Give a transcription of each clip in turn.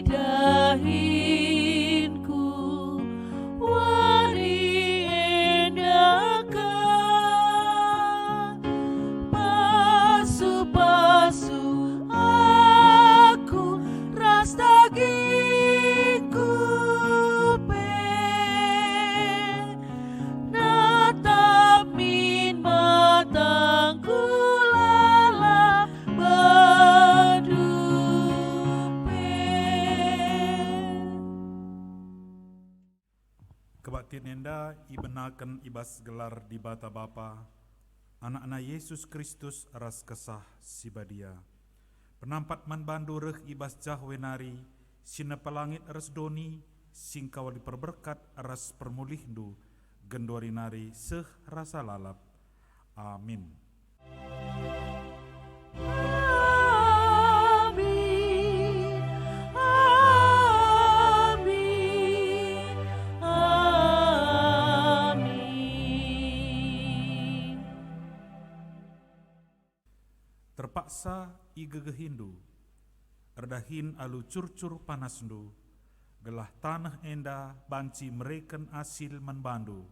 dahinku wari endakan pasu-pasu aku ras dagingku pe natamin matangku lala Kebaktian enda ibenakan ibas gelar di bata Bapa, anak-anak Yesus Kristus ras kesah sibadia. Penampat man bandu reh ibas jahwenari, sina pelangit ras doni, singkawal diperberkat ras permulihdu, genduari nari seh rasa lalap. Amin. Terpaksa igegehindu, erdahin alu curcur panasndu, gelah tanah enda banci mereken asil menbandu,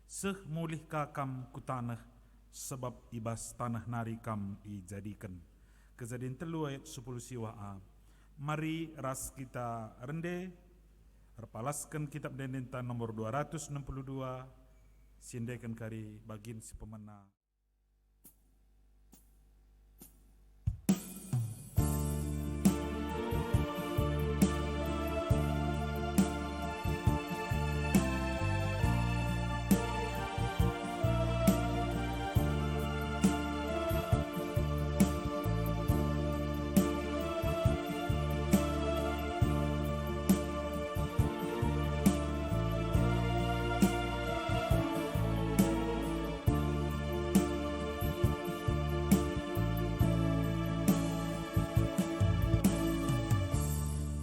seh mulih kakam ku tanah, sebab ibas tanah nari kam ijadikan. Kejadian 3 ayat 10 siwa'a. Mari ras kita rende, repalaskan kitab dendenta nomor 262, sindekan kari bagin si pemena.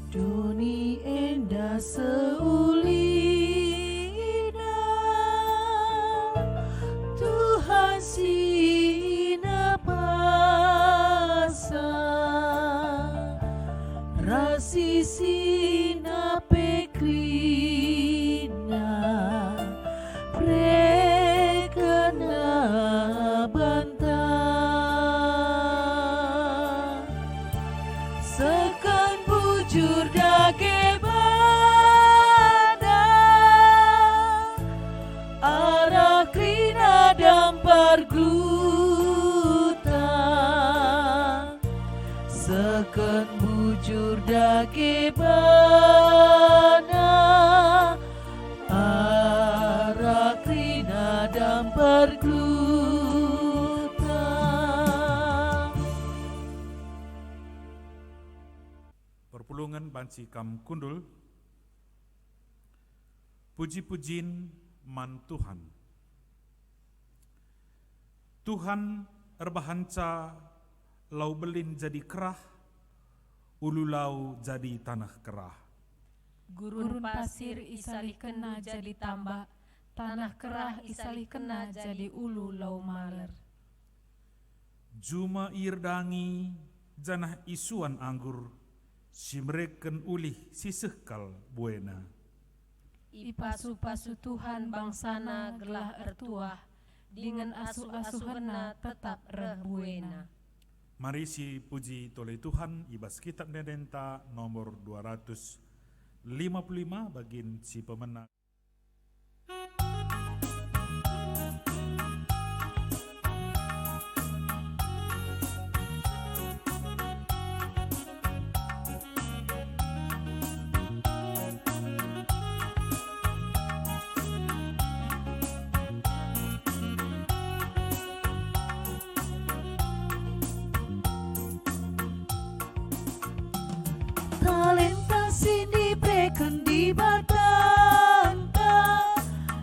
Doni enda seulina Tuhan sina pasa rasi sina pekrina prekena bantah sekan bujur dage bada arah krina dampar gluta sekan bujur dage bada arah krina dampar gluta. Perpulungan banci kam kundul, puji-pujin man Tuhan. Tuhan erbahanca lau belin jadi kerah, ulu lau jadi tanah kerah. Gurun pasir isalih kena jadi tambak, tanah kerah isalih kena jadi ulu lau maler. Juma irdangi janah isuan anggur, si mereken ulih si sekal buena. Ipasu-pasu Tuhan bangsana gelah ertuah, dengan asuh-asuhena tetap rebuena. Mari si puji toleh Tuhan ibas kitab dendenta nomor 255 bagin si pemenang. Talenta sini berikan di batangka,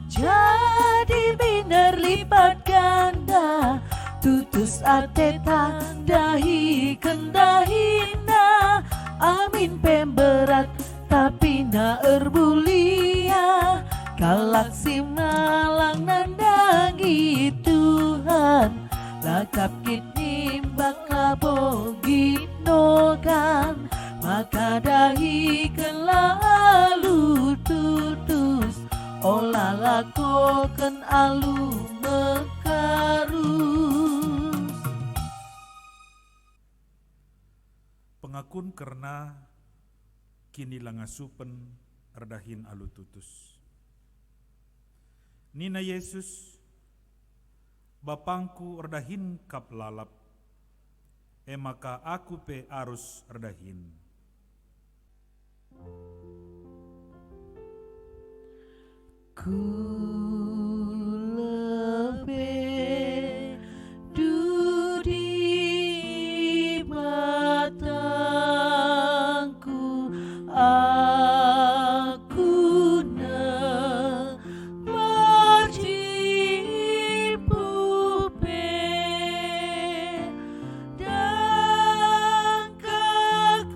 jadi biner lipat ganda, tutus ateta dahi kendahina, amin pemberat tapi na erbulia, galaksi malang nandangi Tuhan, lakap kit nimbang labogit nogan, maka kadahikanlah alu tutus, olah lakokan alu mekarus. Pengakun karena kini langasupen erdahin alu tutus. Nina Yesus, Bapangku erdahin kap lalap, maka aku pe arus erdahin. Ku lebih dudi matangku, aku mercipu pe dan kekanlah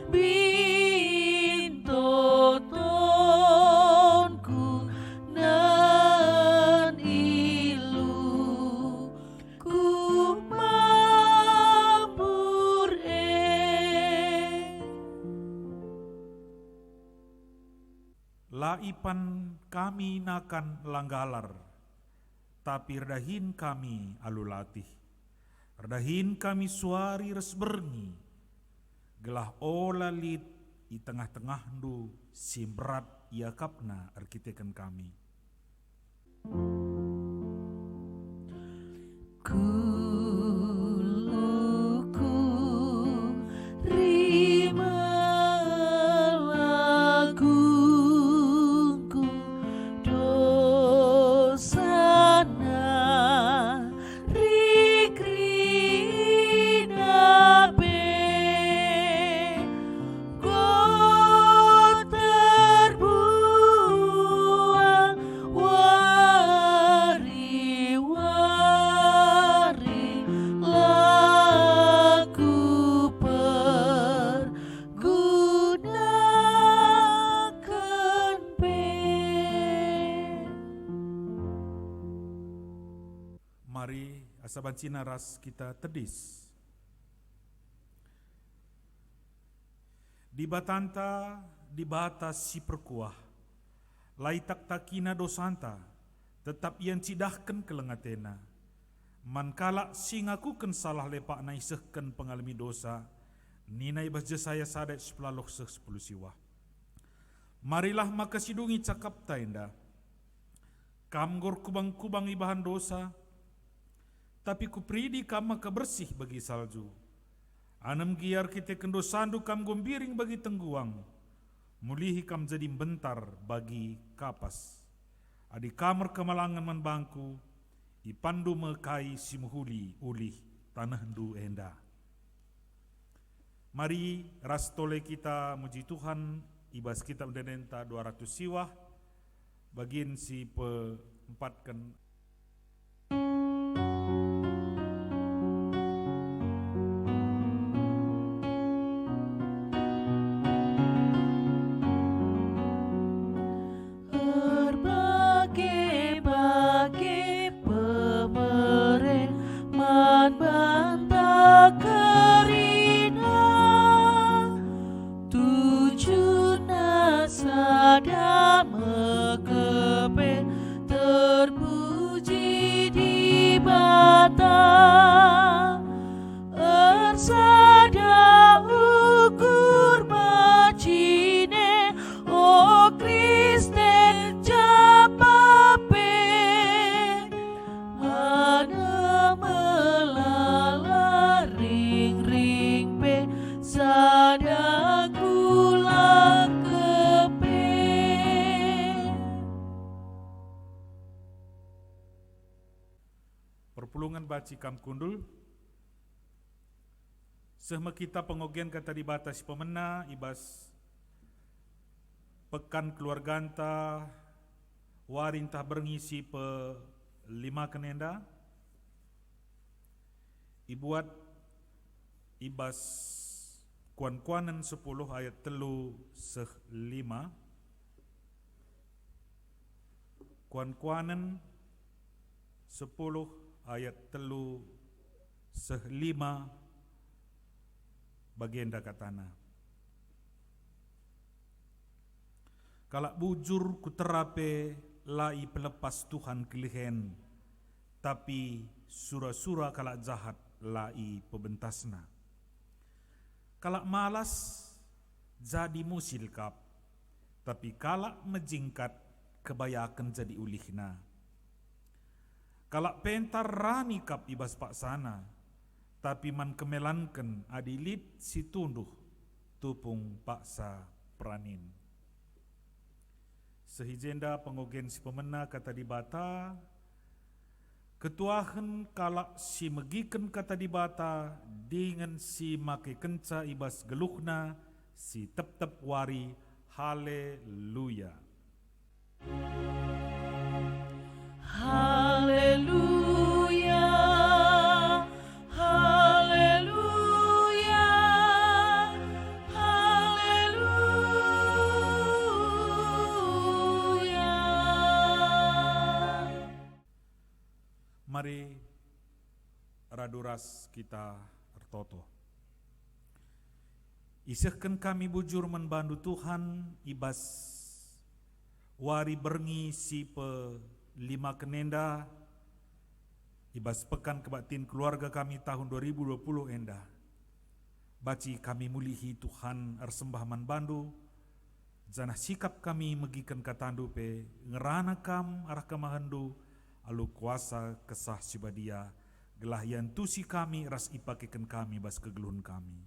bintotonku nan ilu ku mabur Laipan kami nakan langgalar, tapi erdahin kami alu latih. Erdahin kami suari res berngi, gelah ola lit i tengah-tengah du simberat iakapna arkiteken kami. Kuluku rima laguku dosana rikrina be go terbuang wari-wari lagu pergunakan pe. Mari asabancina ras kita tedis. Di batanta di batas si perkuah, lai tak takina dosanta, tetap ian cidahkan kelengatena. Mankala singakuken salah lepak naisehken pengalami dosa, ninai baja saya sadat sepelaloh 10 siwah. Marilah maka sidungi cakap tainda, kamgor kubang-kubang ibahan dosa, tapi kupridi kam maka bersih bagi salju. Anem giar kita kendosandu kam gombiring bagi tengguang, mulihi kam jadi bentar bagi kapas. Adi kamar kemalangan man bangku, ipandu mekai simuhuli ulih tanah du enda. Mari rastole kita muji Tuhan, ibas kita mendenenta 200 siwah, bagian si peempatkan. Berbagai-bagai pemerintah bantah kerina, tujuh nasada mekepe terpuji di bata, ersada ukur macine o Kristen japape, ana melala ring-ring pe sada gula kepe. Perpulungan baci kam kundul, sehma kita pengogian kata di batas pemena ibas pekan keluarganta warintah berngisi pe 5 kenenda, ibuat ibas kuan-kuanan 10 ayat 3/5, kuan-kuanan 10 ayat 3/5, bagenda katana. Kalak bujur ku terape lai pelepas Tuhan kelihen, tapi sura-sura kalak jahat lai pebentasna. Kalak malas jadi musilkap, tapi kalak mejingkat kebayakan jadi ulihna. Kalak pentar rani kap ibas paksana, tapi man kemelanken adilit si tunduh tupung paksa pranin. Sehijenda pengogen si pemena kata dibata, ketuahan kalak si megiken kata dibata, dengan si make kenca ibas geluhna, si tep-tep wari, haleluya. Haleluya, haleluya, haleluya. Mari raduras kita tertoto. Isehkan kami bujur membantu Tuhan ibas wari berngi si pe 5 kenenda ibas pekan kebaktin keluarga kami tahun 2020 enda. Baci kami mulihi Tuhan ersembah manbandu, janah sikap kami megikan katandu pe ngerana kam arah kemahandu alu kuasa kesah sibadia gelah yang tusi kami ras ipakekan kami bas kegeluhun kami.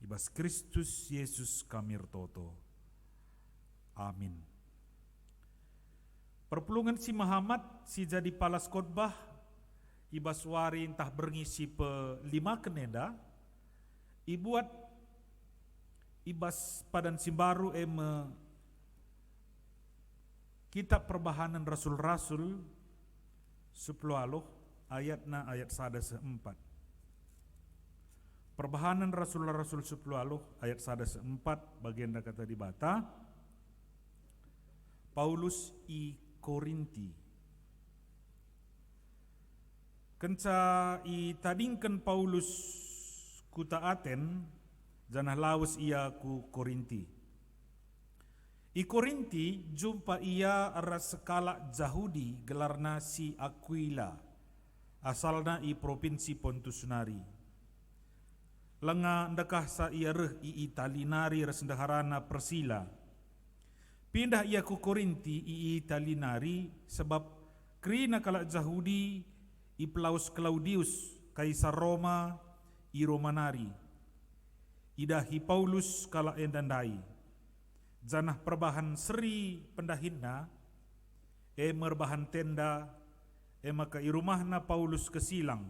Ibas Kristus Yesus kami rtoto. Amin. Perpulungan si Muhammad si jadi palas khotbah ibas wari entah berngisi pe 5 kenenda ibuat ibas padan simbaru kitab perbahanan rasul-rasul 10 ayatna ayat 1-4. Perbahanan rasul-rasul 10 ayat 1-4 bagian kata dibata Paulus i Korinti. Kenca i tadingkan Paulus kuta Aten, janah lawas ia ku Korinti. I Korinti jumpa ia ras sekala Jahudi gelarna si Aquila, asalna i provinsi Pontus nari. Lenga ndekah sa ia reh i Itali nari ras ndaharana Persila. Pindah ia ku Korinti i Itali nari sebab krina kalak Jahudi i Plaus Claudius kaisar Roma i Romanari. Idahi Paulus kalak endandai. Janah perbahan seri pendahinna merbahan tenda maka i rumahna Paulus kesilang.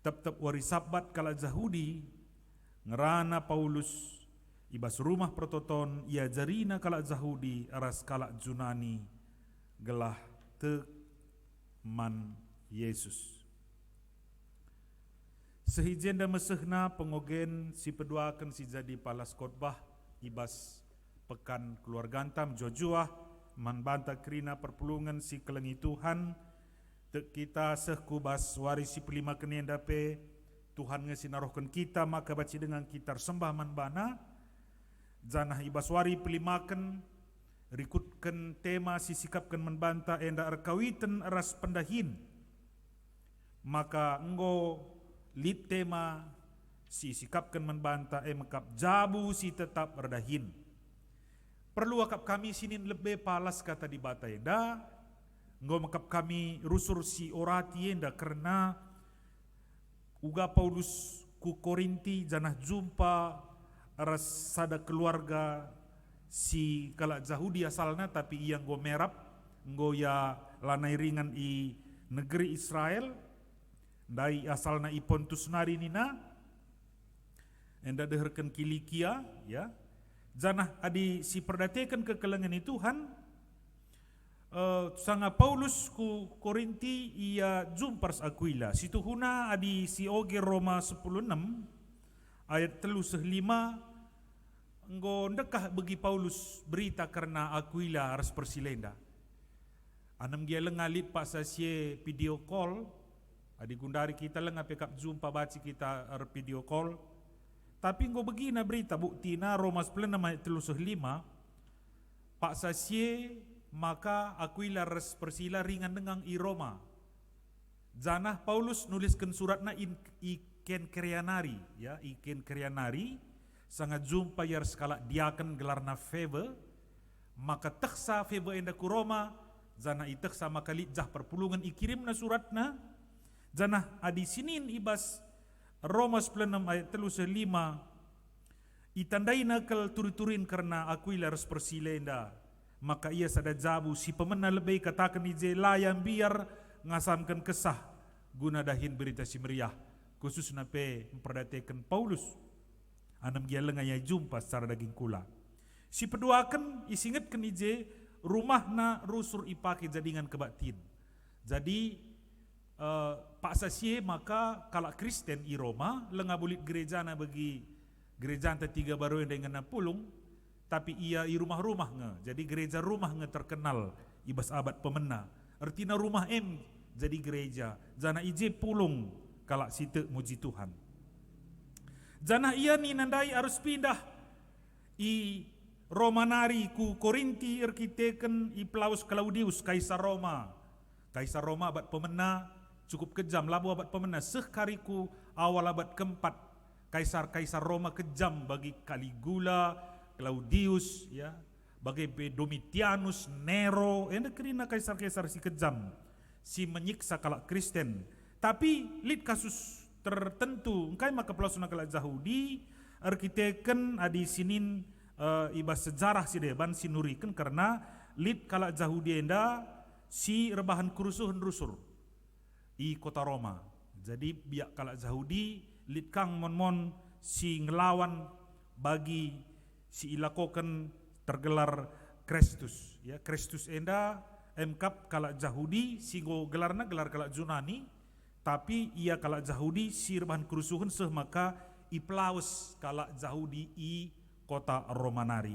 Tep-tep wari sabat kalak Jahudi ngerana Paulus ibas rumah prototon ia jarina kalak Jahudi aras kalak Junani gelah teman Yesus. Sehijenda mesehna pengogen si peduakan si jadi palas khotbah ibas pekan keluargantam Jojuah manbanta krina perpulungan si kelengi Tuhan tek kita sehkubas warisi 5 kenenda pe Tuhan ngesinarohkan kita maka baci dengan kita sembah manbana janah ibas wari pelimakan rikutkan tema si sikapkan membanta enda arkawiten ras pendahin maka enggo lit tema si sikapkan membanta mekap jabu si tetap erdahin. Perlu akap kami sinin lebih palas kata di bata enda enggo mekap kami rusur si orati enda karena uga Paulus ku Korinti janah jumpa ras sada keluarga si kalak Jahudi asalna tapi ia nggo merap nggo ya lanai ringan i negeri Israel dai asalna i Pontus nari nina enda deherkan Kilikia ya janah adi si perdatekan kekelengan i Tuhan sanga Paulus ku Korinti ia jumpars Aquila situhuna adi si oge Roma 10:6 ayat 3-5 enggo ndekah bagi Paulus berita karena Aquila harus persilenda. Anam dia lengalit pak sasie video call Adi gundari kita lengah pekap jumpa baci kita video call. Tapi ngo begina berita bukti na Roma 10 ayat 35 Pak Sasye maka Aquila res persila ringan dengan i Roma. Janah Paulus nuliskan suratna iken krianari ya iken krianari sangat jumpa yar skala diaken gelarna Febe maka teksa Febe enda ku Roma janah iteksa maka lijah perpulungan ikirimna suratna janah adi sinin ibas Roma 10 ayat 35 itandai nakal turi-turin karena Aquila res persilenda maka ia sada jabu si pemena lebih katakan ije layang biar ngasamkan kesah guna dahin berita si meriah khusus nape memperdatekan Paulus anam gia lengaya jumpa secara daging kula si peduakan isingatkan ije rumahna rusur ipake jadingan kebatin jadi Pak Sasye maka kalak Kristen i Roma lengah bulit gerejana bagi gereja anta 3 baru yang dengan pulung tapi ia i rumah-rumah nge jadi gereja rumah nge terkenal ibas abad pemena artinya rumah jadi gereja jana ije pulung kalak situ muji Tuhan jana ia ni nandai harus pindah i Romanari ku Korinti arkiteken i Plaus Claudius Kaisar Roma abad pemena cukup kejam labu abad pemena sekariku awal abad keempat kaisar Roma kejam bagi Caligula, Claudius ya, bagi Domitianus, Nero, enda kerina kaisar-kaisar si kejam, si menyiksa kalak Kristen. Tapi lid kasus tertentu, engkai maka pelasuna kalak Yahudi, arkiteken adi sinin ibas sejarah si deban si nuriken karena lid kalak Yahudi enda si rebahan kerusuhan rusur i kota Roma. Jadi biak kalak Yahudi lid kang mon si ngelawan bagi si ilakokan tergelar Kristus ya Kristus enda emkap kalak Yahudi si go gelarna gelar kalak Yunani tapi ia kalak Yahudi si rebahan kerusuhan seh maka i Plaus kalak Yahudi i kota Romanari.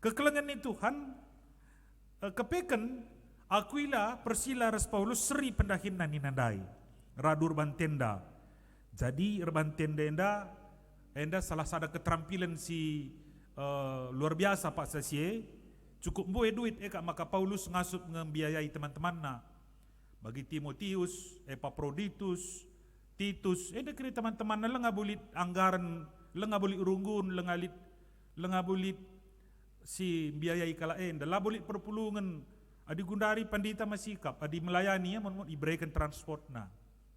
Kekelengan ni Tuhan kepeken Aquila persila res Paulus seri pendahin nani nandai radur bantenda. Jadi reban tenda enda salah satu keterampilan si luar biasa Pak Sasye cukup boe duit eka maka Paulus ngasup ngembiayai teman-temanna bagi Timotius, Epaphroditus, Titus enda kira teman-temanna lenga bulit anggaran lenga bulit urunggun lenga bulit si biayai kala enda la bulit perpulungan adi gundari pandita masikap adi melayani ya mon iberikan transportna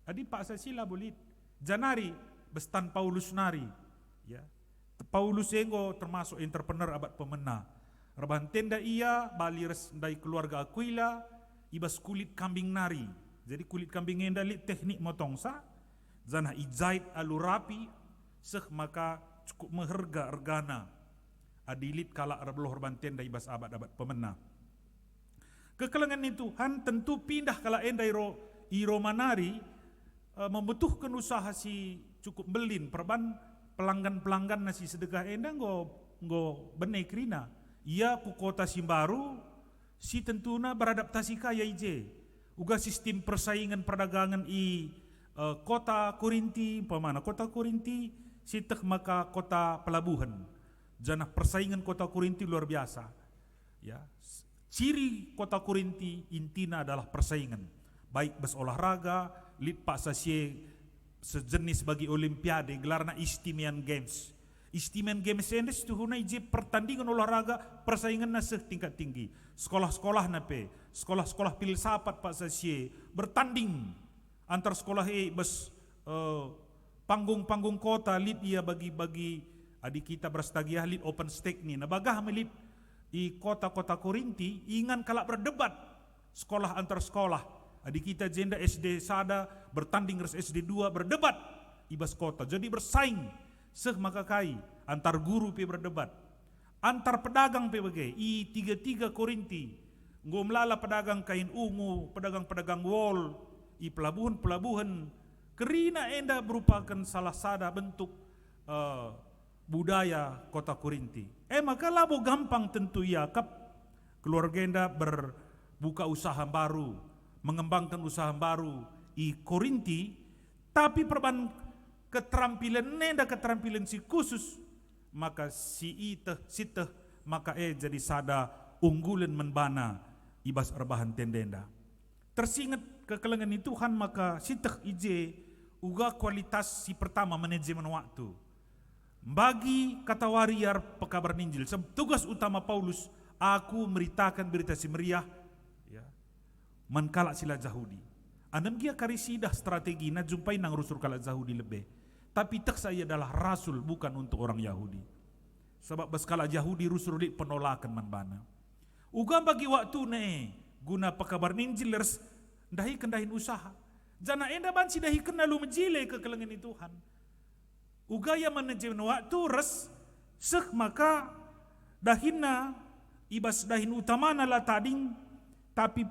adi Pak Sasye la bulit janari bestan Paulus nari ya Paulus enggo termasuk entrepreneur abad pemena rebahan tenda ia bali res dari keluarga Aquila ibas kulit kambing nari jadi kulit kambing enda lit teknik motong sa zanah ijait alurapi seh maka cukup meherga ergana adilit kala rebloh rebahan tenda ibas abad-abad pemena kekelengan itu Tuhan tentu pindah kala enda i Romanari membutuhkan usaha si cukup belin perban pelanggan nasi sedekah enda nggo benai krina ia ku kota Simbaru si tentuna beradaptasi kaya ije uga sistem persaingan perdagangan i kota Korinti pemana kota Korinti si tek maka kota pelabuhan janah persaingan kota Korinti luar biasa ya ciri kota Korinti intina adalah persaingan baik bes olahraga lid Pak Sasye sejenis bagi olimpiade gelarna Istimian Games ini setuhuna ije pertandingan olahraga persaingan na tingkat tinggi sekolah-sekolah nape sekolah-sekolah filsafat Pak Sasye bertanding antar sekolah bes panggung-panggung kota lid ia bagi adik kita berstagiah lid open stake ni nabagah melid i kota-kota Korinti ingan kalak berdebat sekolah antar sekolah adik kita jenda SD sada bertanding res SD 2 berdebat ibas kota jadi bersaing seh maka kai antar guru pe berdebat antar pedagang pe bagai i 3 Korinti ngomlala pedagang kain ungu pedagang wol i pelabuhan kerina enda merupakan salah sada bentuk budaya kota Korinti maka labo gampang tentu ia kap keluarga enda berbuka usaha baru mengembangkan usaha baru i Korinti, tapi perban keterampilan nenda keterampilan si khusus, maka si siteh maka jadi sada unggulan menbana ibas erbahan tendenda. Tersingat kekelengan Tuhan maka siteh ije uga kualitas si pertama manajemen waktu. Bagi kata wariar pekabar ninjil, tugas utama Paulus, aku meritakan berita si meriah, ya, menkalak sila Yahudi. Andam dia karisidah strategi na jumpai nang rusur kalak Yahudi lebih. Tapi tak saya adalah rasul bukan untuk orang Yahudi. Sebab baskala Yahudi rusur di penolakan manbana. Uga bagi waktu ne guna pekabar ninjilers dahi kendahin usaha. Jana enda banci dahi kenalu menjile ke kelengan Tuhan. Uga yang manajemen waktu res sek maka dahina ibas dahin utamana la tading tapi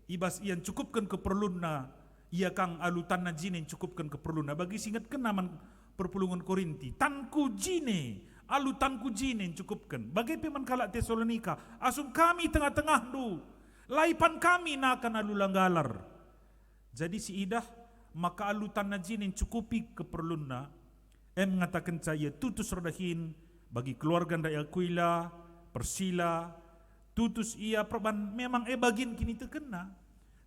ibas ian cukupkan keperluan ia kang alutan na jine cukupkan keperluan bagi singat kenaman perpulungan Korinti tanku jine alutanku jine cukupkan bagi peman kalak Tesalonika asum kami tengah-tengah du laipan kami nakan alulanggalar jadi si idah maka alutan na jine cukupi keperluan mengatakan saya tutus redahin bagi keluarga dari Aquila Persila tutus ia perban memang bagin kini terkena.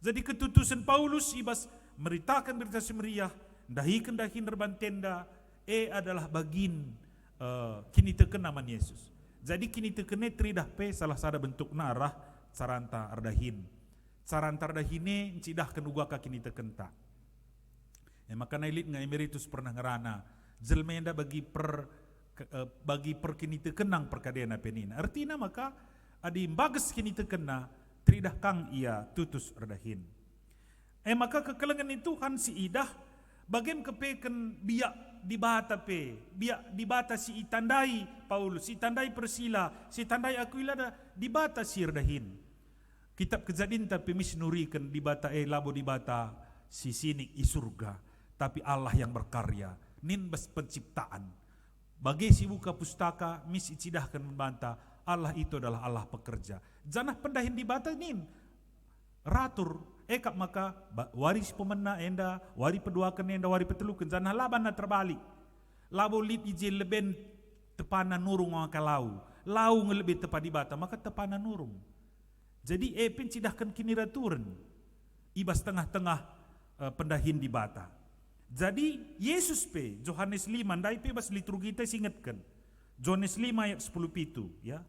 Jadi ketutusan Paulus ibas meritakan berita semeriah dahi kendahin derban tenda adalah bagin kini terkena man Yesus. Jadi kini terkena tridah salah sada bentuk narah saranta ardahin. Saranta ardahine cidah kenuga ka kini terkenta. Maka nailit nga emeritus pernah ngerana jelmenda bagi per kini terkenang perkadena penina. Artinya maka adi bagus kini terkena tridah kang ia tutus redahin. Maka kekelengan Tuhan si idah bagem kepeken biak dibata biak dibata si itandai Paulus, si tandai Persila, si tandai Aquila dibata si redahin. Kitab Kejadian tapi misnurikan dibata labo dibata si sinik i surga, tapi Allah yang berkarya, ninbas penciptaan. Bagi si buka pustaka mis icidahkan membantah Allah itu adalah Allah pekerja. Janah pendahin di batanin ratur ekap maka waris pemena enda, wari peduakan enda, wari petelukan janah laban na terbalik. Labo lit ije leben tepana nurung maka lau ngelebih tepa di bata maka tepana nurung. Jadi pencidahkan kini raturan ibas tengah-tengah pendahin di bata. Jadi Yesus Yohanes 5 ndai bas liturgi kita ingatkan. Yohanes 5 ayat 10 pitu ya.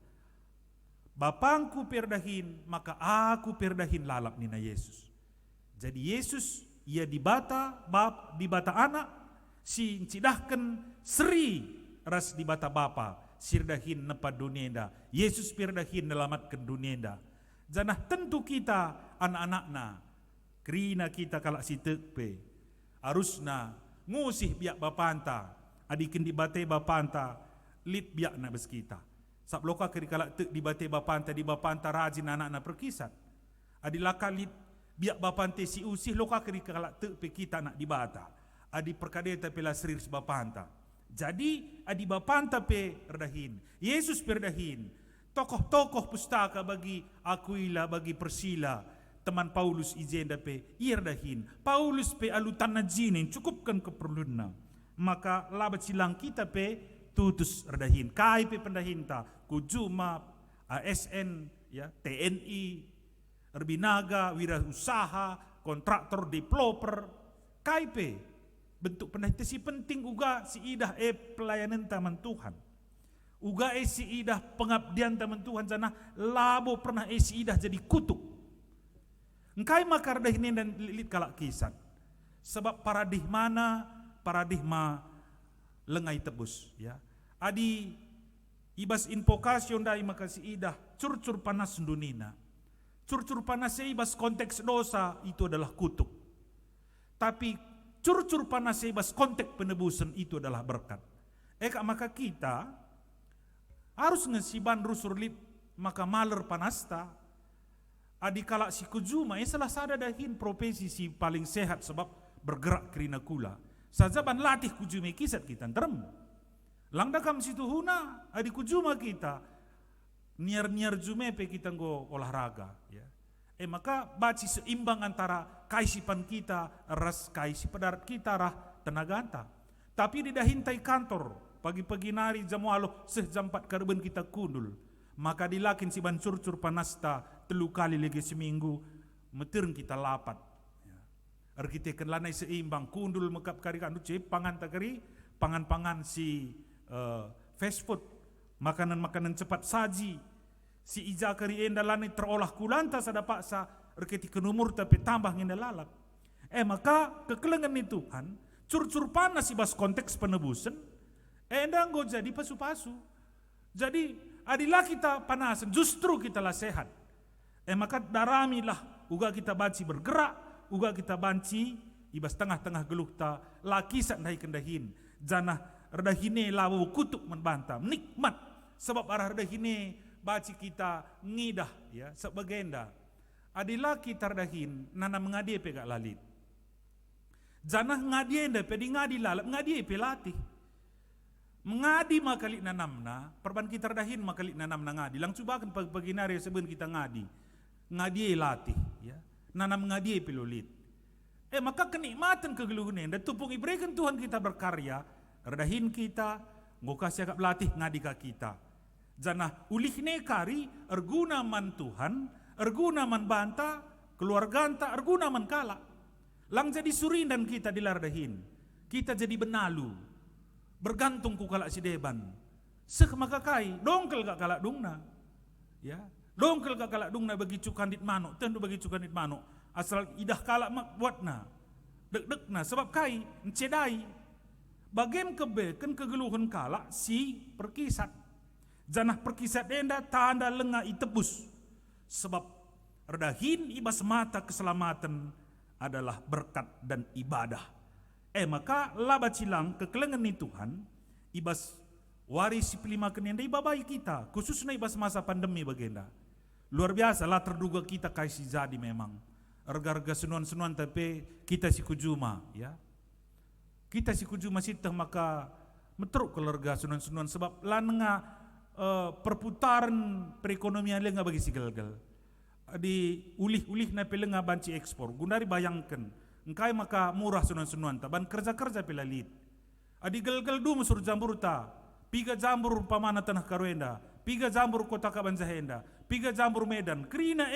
Bapangku perdahin maka aku perdahin lalap nina Yesus. Jadi Yesus ia dibata anak si cidahkan seri ras dibata bapa sirdahin nepa dunienda. Yesus perdahin nelamatkan dunienda. Janah tentu kita anak-anakna kerina kita kalak si tekpe harusna ngusih biak bapanta adikin dibate bapanta lit biak na bes kita. Sabloka keri kalak tek dibate bapanta rajin anak-anak perkisat. Adilaka lit biak bapante si usih loka keri kalak tek pe kita nak dibata. Adi perkadeta pela serir bapanta. Jadi adi bapanta pe redahin. Yesus perdahin. Tokoh-tokoh pustaka bagi Aquila, bagi Persila, teman Paulus ijenda pe irdahin. Paulus pe alutan na jinin cukupkan keperluan. Maka labat silang kita pe tutus redahin. Kai pe pendahinta kujuma ASN ya TNI Erbinaga wirausaha kontraktor developer kai pe bentuk pendahinta si penting uga si idah pelayanan taman Tuhan. Uga si idah pengabdian taman Tuhan sana labo pernah si idah jadi kutuk. Engkai makar dah ini dan lilit kalak kisah. Sebab paradigma lengai tebus ya. Adi ibas invokasyon dai maka si idah curcur panas dunina. Curcur panas ibas konteks dosa itu adalah kutuk. Tapi curcur panas ibas konteks penebusan itu adalah berkat. Maka kita harus ngesiban rusur lit maka maler panasta. Adi kalak si kujuma salah sada dahin profesi si paling sehat sebab bergerak kerina kula. Sajaban latih kujuma kisat kita terem. Langdakam situ huna adi kujuma kita niar jume pe kita go olahraga ya. Maka baci seimbang antara kaisipan kita, ras kaisi padarat kita rah tenaga anta. Tapi tidak hintai kantor, pagi-pagi nari jamualo sejam 4 karben kita kundul. Maka dilakin si ban curcur panasta 3 kali lagi seminggu, metirn kita lapat. Arkiteken lanai seimbang, kundul mekap kari kandu cip, pangan takari, pangan-pangan si fast food, makanan-makanan cepat saji, si ija kari enda lanai terolah kulanta sada paksa, arkiteken umur tapi tambah ngenda lalap. Maka kekelengan itu Tuhan, curcur panas ibas konteks penebusan, enda nggo jadi pasu-pasu. Jadi adilah kita panasan, justru kita lah sehat. Maka daramilah, uga kita banci bergerak, uga kita banci, ibas tengah-tengah geluh ta, laki sak dahi kendahin, janah redahine lawu kutuk menbantam, nikmat, sebab arah redahine baci kita ngidah, ya, sebagenda. Adilah kita redahin, nana mengadie pegak lalit. Janah ngadie enda pedi ngadi lalap, ngadie pelatih. Mengadi makalik nanamna, perban kita redahin makalik nanamna ngadi. Lang cubakan pagi nari seben kita ngadi. Ngadie latih, ya. Nanam ngadie pelulit. Maka kenikmatan kegeluhan enda tupung iberikan Tuhan kita berkarya, redahin kita, ngokasih agak latih ngadi ka kita. Janah ulih nekari, erguna man Tuhan, erguna man banta, keluarga anta, erguna man kala. Lang jadi surindan kita dilardahin. Kita jadi benalu. Bergantung ku kalak si deban. Sek maka kai, dongkel gak kalak dungna. Ya, dongkel gak kalak dungna bagi cukandit manuk, tentu bagi cukandit manuk. Asal idah kalak mak buatna. Dek-dekna sebab kai encedai. Bagem kebeken kegeluhan kalak si perkisat. Janah perkisat enda tanda lengah itebus. Sebab redahin ibas mata keselamatan adalah berkat dan ibadah. Maka laba cilang kekelengan ni Tuhan, ibas waris si pelima kenenda ibabai kita, khususnya ibas masa pandemi bagenda. Luar biasa lah terduga kita kaisi jadi memang. Erga-erga senuan-senuan tapi kita si kujuma, ya. Kita si kujuma sitah maka meteruk keluarga senuan-senuan sebab lanenga perputaran perekonomian lenga bagi si gelgal. Di ulih-ulih na pelenga banci ekspor. Gundari bayangkan. Engkai maka murah senuan-senuan ta, ban kerja-kerja pelalit. Adi gel-gel du musur jambur ta, piga jambur pamana tanah Karwenda, piga jambur kota Kabanjahenda, piga jambur Medan. Kerina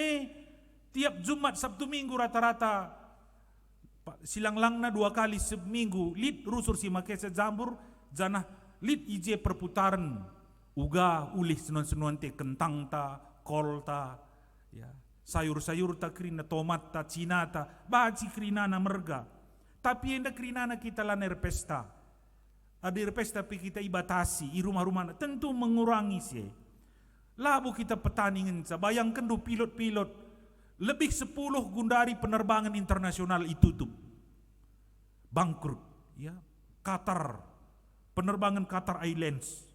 tiap Jumat Sabtu Minggu rata-rata silanglang na 2 kali seminggu lit rusur si makesa jambur, janah lit ije perputaran. Uga ulih senuan-senuan te kentang ta, kol ta, ya. Sayur-sayur ta kerina, tomat ta, cina ta, baci kerina na merga. Tapi enda kerina na kita laner pesta. Ada pesta tapi kita ibatasi, i rumah-rumah tentu mengurangi sih. Labu kita petandingan, bayangkan do pilot-pilot, lebih 10 gundari penerbangan internasional ditutup. Bangkrut, ya. Qatar, penerbangan Qatar Airlines.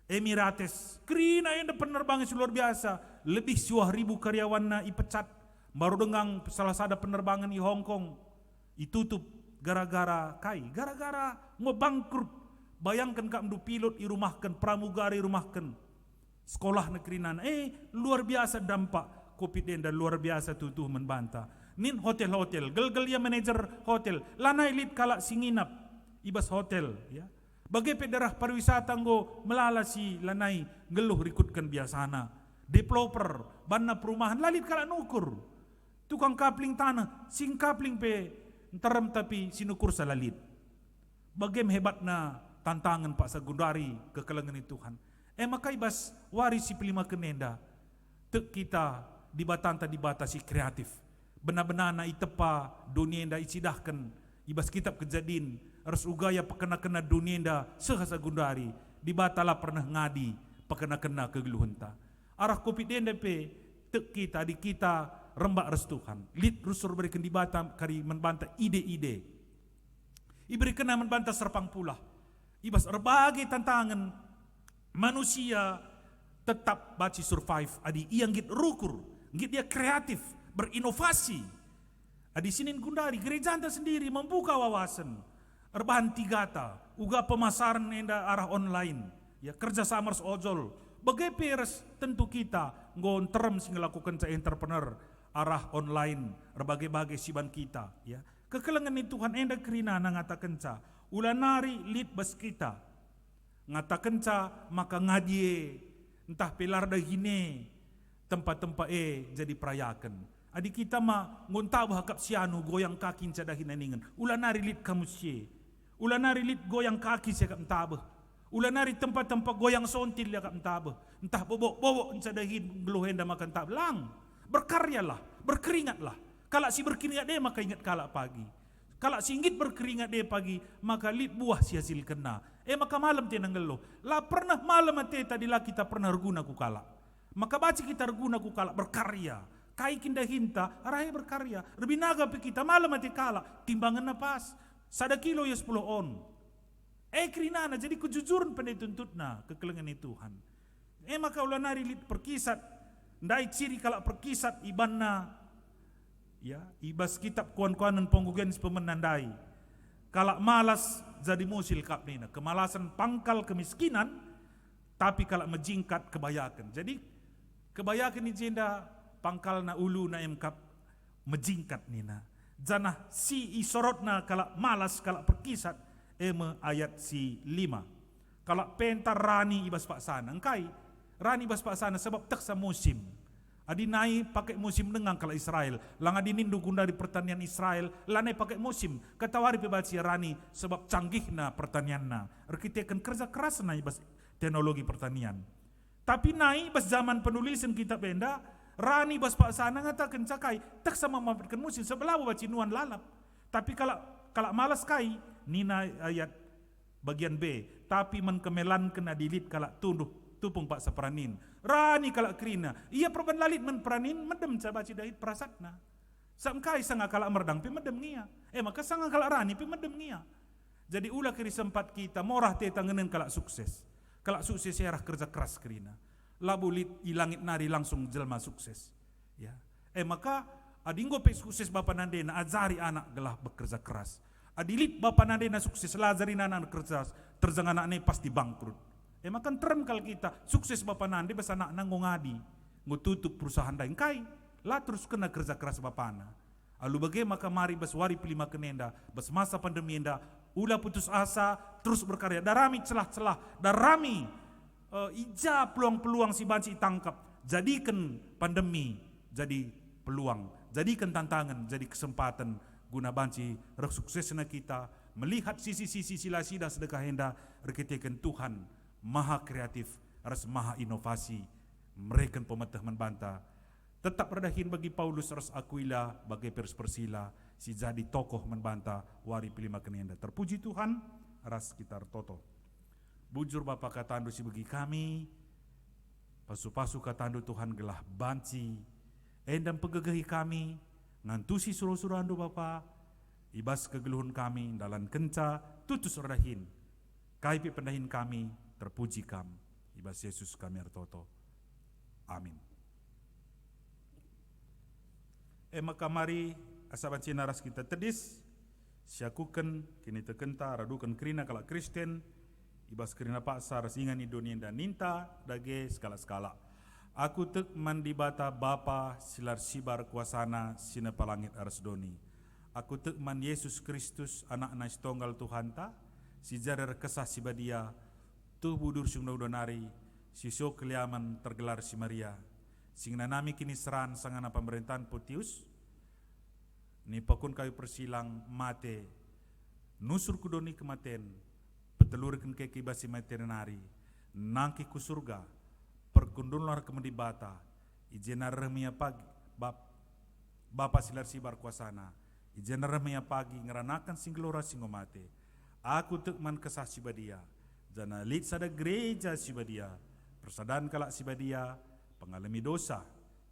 Emirates, kerina yang penerbangan luar biasa, lebih 1000 karyawan na ipecat, baru dengan salah satu penerbangan di Hong Kong, ditutup gara-gara gara-gara mau bangkrut. Bayangkan kak mdu pilot irumahkan, pramugari irumahkan, sekolah negeri nan, luar biasa dampak COVID dan luar biasa tutuh membantah. Nin hotel-hotel, gel-gel ya manajer hotel, lanai lit kalak singinap, ibas hotel, ya. Bagai pedarah pariwisata nggo melala si lanai geluh rikutkan biasana. Developer, bana perumahan lalit kala nukur. Tukang kapling tanah, sing kapling pe terem tapi sinukur salalit. Bagai hebatna tantangan Pak Sagundari kekelengan Tuhan. Maka ibas waris si pelima kenenda. Tek kita dibatasi kreatif. Benar-benar na itepa dunia enda icidahkan. Ibas kitab kejadian harus ugaya pekena-kena dunia enda sehasa gundari dibatala pernah ngadi pekena-kena kegeluhan ta. Arah COVID enda pe tek kita di kita rembak restuhan. Lit rusur berikan di Batam kari membantah ide-ide. Iberi kena membantah serpang pula. Ibas berbagai tantangan manusia tetap baci survive adi yang git rukur, git dia kreatif, berinovasi. Adi sinin gundari gereja anda sendiri membuka wawasan. Erbahan tigata, uga pemasaran enda arah online, ya kerja sama ojol. Bagai peres tentu kita ngon terem sing lakukan ca entrepreneur arah online berbagai-bagai siban kita ya. Kekelengan ni Tuhan enda kerina na ngatakan ca ulanari lit bas kita ngatakan ca maka ngadie entah pelar dahine tempat-tempat jadi perayakan. Adi kita ma ngonta bahakap sianu goyang kaki ca dahina ningan ulanari lit kamu sie ulanari lit goyang kaki sia kap entabah ulanari tempat-tempat goyang sontil ya kap entabah entah bobok-bobok ca dahin geluhenda makan tablang. Berkaryalah, berkeringatlah. Kalau si berkeringat dia maka ingat kalak pagi. Kalau si inggit berkeringat dia pagi maka lit buah si hasil kena. Maka malam dia nanggeluh. Lah pernah malam ate tadilah kita pernah reguna ku kalak. Maka baca kita reguna ku kalak berkarya. Kai kinda hinta arai berkarya. Lebih naga pi kita malam ate kalak timbangan napas. 1 kilo ya 10 on. Kerinana jadi kejujuran pada tuntutna kekelengan Tuhan. Maka ulanari lit perkisat ndai ciri kalak perkisat ibanna ya ibas kitab kuan-kuanan penggugen pemenandai kalak malas jadi musil kap nina kemalasan pangkal kemiskinan tapi kalak menjingkat kebayakan jadi kebayakan ni jenda pangkal na ulu na emkap menjingkat nina janah si isorotna kalak malas kalak perkisat ayat si 5 kalak pentar rani ibas pak sana engkai rani bas pak sana sebab tak sa musim. Adi nai pakai musim dengang kala Israel. Lang adi nindu dari pertanian Israel. Lanai pakai musim. Katawari pebaci rani sebab canggihna pertanianna. Arkitekan kerja keras nai bas teknologi pertanian. Tapi nai bas zaman penulisan kitab benda. Rani bas pak sana ngatakan cakai. Tak sama mampirkan musim. Sebelah baci nuan lalap. Tapi kalau malas kai. Nina ayat bagian B. Tapi menkemelan kena dilit kalau tunduh. Tupung pak saperanin. Rani kalak kerina. Ia perban lalit men peranin medem cabaci dahit prasatna. Samkai sanga kalak merdang pi medem ngia. Maka sanga kalak rani pi medem ngia. Jadi ulah kiri sempat kita morah teta ngenen kalak sukses. Kalak sukses erah kerja keras kerina. Labu lit ilangit nari langsung jelma sukses. Ya. Maka adinggo pe sukses bapa nandena ajari anak gelah bekerja keras. Adilit bapa nandena sukses lazarin anak kerja terjang anak pasti bangkrut. Makan terem kal kita sukses bapa nande bas anak nanggo ngadi ngututup perusahaan daing kai lah terus kena kerja keras bapana alu bagai maka mari bas wari pelima kenenda bas masa pandemi enda ulah putus asa terus berkarya darami celah-celah darami ija peluang-peluang si banci tangkap jadikan pandemi jadi peluang jadikan tantangan jadi kesempatan guna banci rek suksesna kita melihat sisi-sisi silasida sedekah henda rekitekan Tuhan maha kreatif, ras maha inovasi, mereka pemetah membantah. Tetap berdahin bagi Paulus ras Aquila, bagi Persila, si jadi tokoh membantah wari pelima kenenda. Terpuji Tuhan, ras kita toto. Bujur Bapa katandu si bagi kami, pasu-pasu katandu Tuhan gelah banci, endam pegegahi kami, ngantusi suruh-suruh andu Bapa, ibas kegeluhun kami, dalam kenca, tutus erdahin, kaipi pendahin kami, terpuji kam, ibas Yesus kami artoto. Amin. Maka mari asaban cinaras kita tedis, siakuken kini tekenta radukan kerina kala Kristen, ibas kerina paksa rasingan idonien dan ninta dage skala-skala. Aku tek mandibata Bapa silar sibar kuasana sina palangit arsdoni. Aku tek man Yesus Kristus anak nais tonggal Tuhan ta, si jarer kesah si badia, tu budur sung donari, si so keliaman tergelar si Maria, sing nanami kini seran sangana pemerintahan Putius, ni pakun kayu persilang mate, nusur kudoni kematen, petelurkan keki basi maternari, nangki ku surga, perkundular kemendibata, ijenar remia pagi, Bapa silar sibar kuasana, ijenar remia pagi ngeranakan singlora singomate, aku tekman kesah si badia, jana lit sada gereja sibadia, persadaan kalak sibadia, pengalami dosa,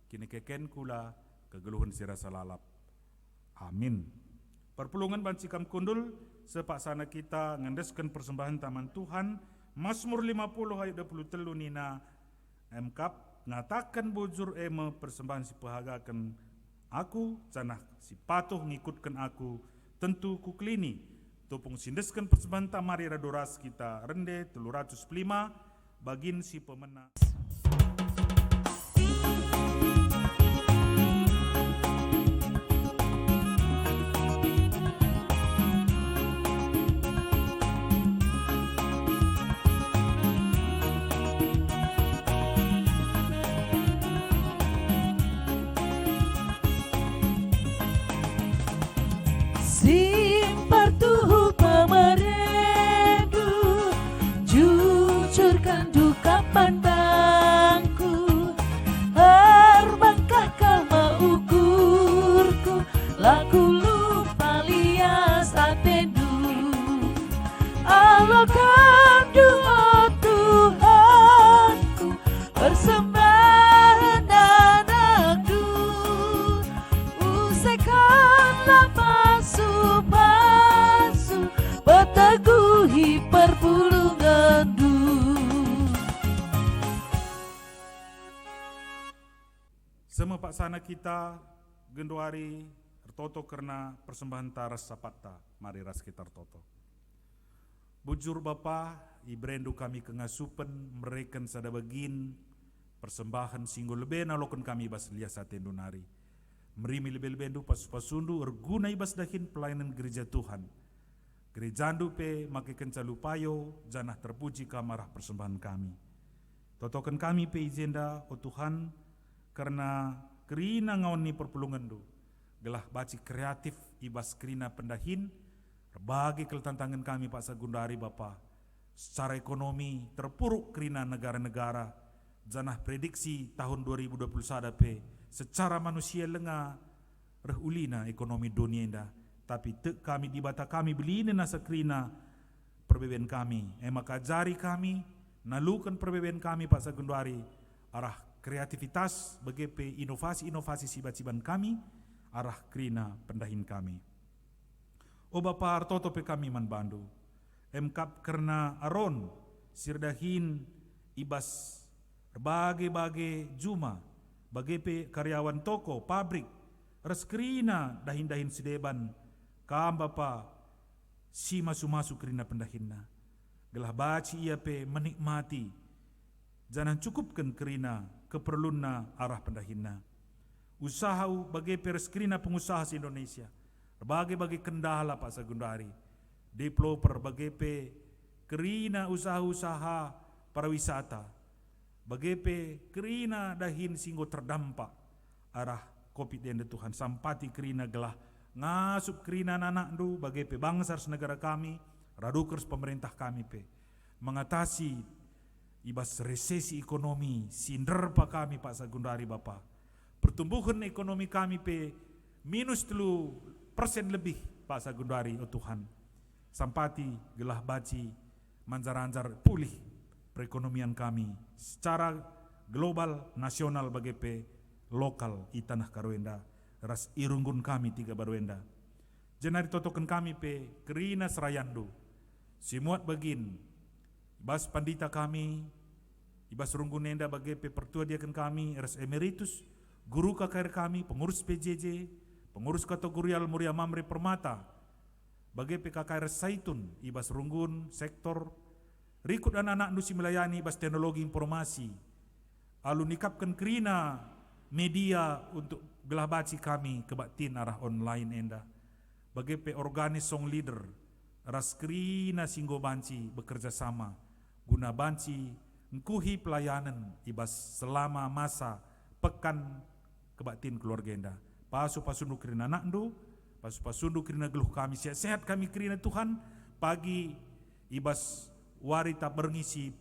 kini keken kula, kegeluhan sirasa lalap. Amin. Perpulungan bancikam kundul, sepaksana kita ngendeskan persembahan taman Tuhan, Mazmur 50 ayat 23 nina, emkap ngatakan bujur persembahan si pahagakan aku, janah si patuh ngikutkan aku, tentu kuklini, topung sindeskan persembahan tamari radoras kita rende 305 bagin si pemenang. Simpar tuhu pemerendu, jujurkan duka pandangku, terbangkah kau mengukurku, laku lupa lias atendu. Allahkan doa Tuhanku, persembahan anakku, usaikanlah pasu-pasu, peteguhi perpulunganku. Semua paksana kita genduari tertoto karena persembahan taras sapata, mari ras kita tertoto. Bujur Bapa, ibrendu kami kengasupen mereken sada bagin persembahan singgo lebe nalokan kami bas lias atendu nari. Merimi lebe-lebendu pasu-pasundu erguna ibas dahin pelayanan gereja Tuhan. Gerejandu pe make kencalupayo janah terpuji kamarah persembahan kami. Totokan kami pe izenda o Tuhan karena kerina ngawan ni perpulungandu. Gelah baci kreatif ibas kerina pendahin. Berbagai tantangan kami Pak Sagundari Bapa. Secara ekonomi terpuruk kerina negara-negara. Janah prediksi tahun 2021 pe. Secara manusia lenga rehulina ekonomi dunia indah. Tapi tek kami di bata kami belina nasa kerina perbeben kami. Maka jari kami nalukan perbeben kami Pak Sagundari. Arah kreativitas bagaimana inovasi-inovasi sibat-siban kami. Arah kerina pendahin kami. O Bapa artoto pe kami manbandu. Emkap karena aron sirdahin ibas berbagai-bagai juma. Bagai pe karyawan toko, pabrik, reskrina dahin-dahin sideban. Kam Bapa si masu-masu kerina pendahinna. Gelah baci ia pe menikmati. Jangan cukupkan kerina keperlunna arah pendahinna. Usaha bagai pe reskrina pengusaha si Indonesia. Berbagai-bagai kendala Pak Sagundari. Developer bagai kerina usaha-usaha pariwisata. Bagai kerina dahin singgo terdampak arah COVID-19 Tuhan. Sampati kerina gelah ngasup kerina anak du bagai bangsa negara kami. Radukers pemerintah kami mengatasi ibas resesi ekonomi. Sinderpa kami Pak Sagundari Bapa. Pertumbuhan ekonomi kami minus 3% lebih Pak Sagundari oh Tuhan. Sampati gelah baci manjar-anjar pulih perekonomian kami secara global nasional bagai lokal i tanah Karwenda ras irunggun kami 3 Barwenda. Jenari totokan kami kerina serayandu simuat bagin ibas pandita kami ibas runggun enda bagai pertua diakan kami ras emeritus guru KKR kami pengurus PJJ pengurus kategorial Muria Mamre Permata, bagai PKKR Saitun, ibas runggun, sektor, rikut anak-anak nusi melayani ibas teknologi informasi, alu nikapkan kerina media untuk gelah baci kami kebaktin arah online enda, bagai organis song leader, ras kerina singgo banci bekerja sama, guna banci ngkuhi pelayanan ibas selama masa pekan kebaktin keluarga enda. Pasu-pasundu kerina nakdu, pasu-pasundu kerina geluh kami sehat-sehat kami kerina Tuhan, pagi ibas warita berngisi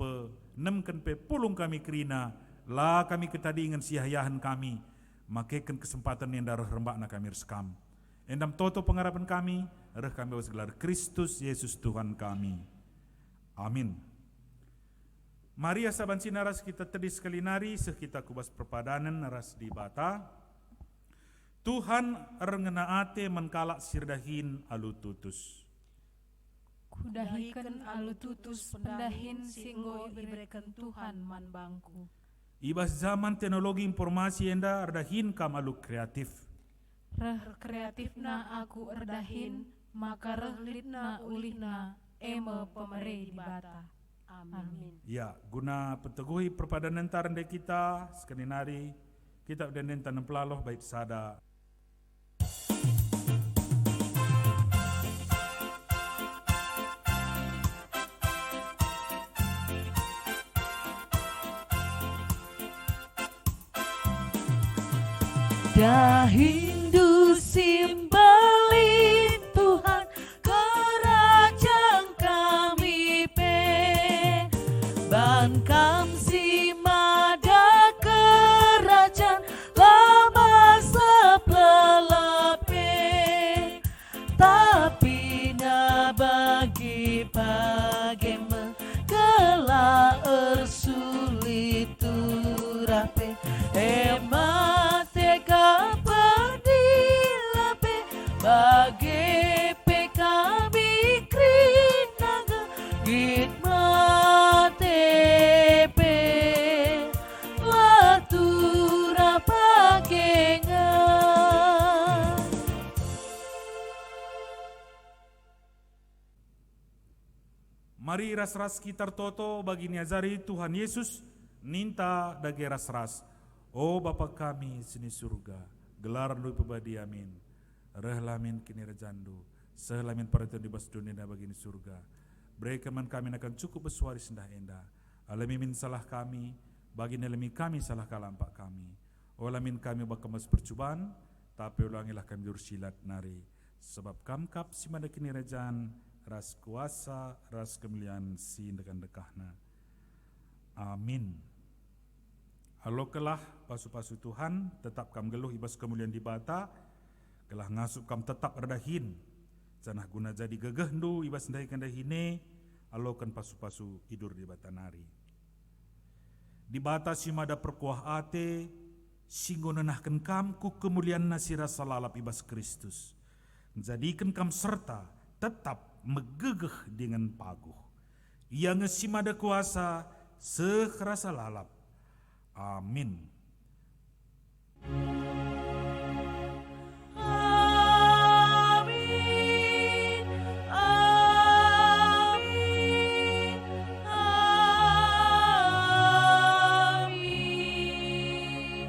nemken pulung kami kerina, lah kami ketadingan siayahan kami, makaikan kesempatan yang darah rembak na kami reskam. Endam toto pengharapan kami, reh kami bawa gelar Kristus Yesus Tuhan kami. Amin. Maria saban sinaras kita tadi sekali nari, sekita kubas perpadanan naras di bata. Tuhan rengena ate menkalak sirdahin alu tutus. Kudahikan alu tutus pendahin singgo iberikan Tuhan man bangku. Ibas zaman teknologi informasi enda erdahin kam alu kreatif. Reh kreatifna aku erdahin, maka rehlitna ulihna eme pemerei di bata. Amin. Ya, guna peteguhi perpadanan tarande kita sekali nari kita udah tanam pelaloh baik sada. Dahindu simbalin Tuhan Bankam si mada kerajaan lama sepelape, tapi na bagi pagem kela ersulit turape, emate kapadilape bagi kami krinaga gitmatepe latura pagenga. Mari ras-ras kita toto bagi niazari Tuhan Yesus ninta dage ras-ras. O Bapa kami sini surga, gelar lu pebadi amin. Rehlamin kini rejandu, sehlamin parituan di bas dunia dan bagi ni surga. Brekeman kami akan cukup bersuari sendah endah. Alami min salah kami, bagi nelemi kami salah kalampak kami. Olamin kami bakamas percubaan, tapi ulangilah kami dursilat nari. Sebab kamkap si mana kini rejan, ras kuasa, ras kemuliaan si dekan-dekahna. Amin. Halo kelah pasu-pasu Tuhan, tetap kam geluh ibas kemuliaan di bata, kelah ngasup kam tetap redahin, janah guna jadi gegeh ndu ibas ndai kendahine, alokan pasu-pasu hidur di bata nari. Di bata si mada perkuah ate, singgonenahkan kam ku kemuliaan nasira salalap ibas Kristus. Jadikan kam serta tetap megegeh dengan paguh. Ia ngesimada kuasa sekerasa lalap. Amin. Amin. Amin. Amin.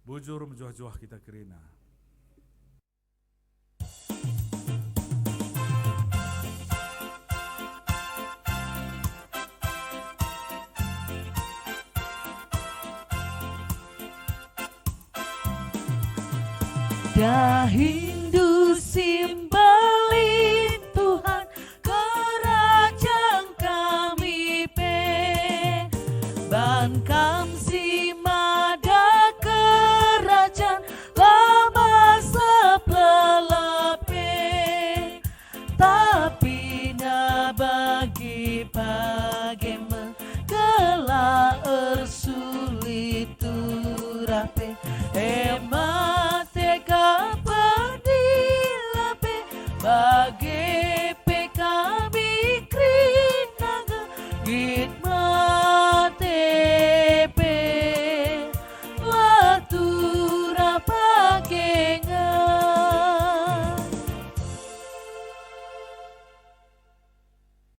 Bujur menjuah-juah kita kerina. Dahindu simbalin Tuhan kerajaan kami pe, bankam si mada kerajaan lama sepelape, tapi na bagi